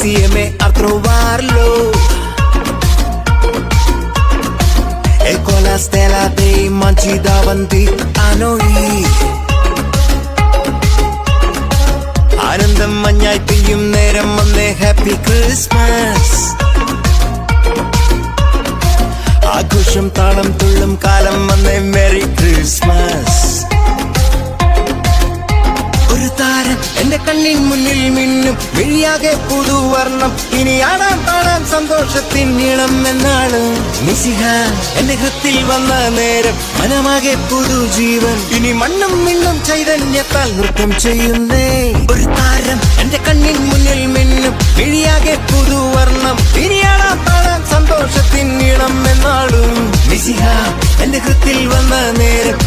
insieme a trovarlo. E con la stella dei mangi davanti a noi. ആനന്ദം മഞ്ഞായി പെയ്യും നേരം വന്നേ ഹാപ്പി ക്രിസ്മസ്. ആഘോഷം താളം തുള്ളും കാലം വന്നേ മെറി ക്രിസ്മസ്. ഒരു താരം എന്റെ കണ്ണിൻ മുന്നിൽ മിന്നും മിഴിയാകെ പുതുവർണ്ണം. ഇനി ആടാം പാടാം സന്തോഷത്തിൻ നീളം എന്നാണ്. മിശിഹ എന്റെ ഹൃത്തിൽ വന്ന നേരം മനമാകെ പുതുജീവൻ. ഇനി മണ്ണും മിണ്ണും ചൈതന്യത്താൽ നൃത്തം ചെയ്യുന്നേ. ഒരു താരം എന്റെ കണ്ണിൻ മുന്നിൽ മിന്നും മിഴിയാകെ പുതുവർണ്ണം. ഇനി ആടാം പാടാം സന്തോഷത്തിൻ നീളം എന്നാളും. മിശിഹ എന്റെ ഹൃത്തിൽ വന്ന നേരം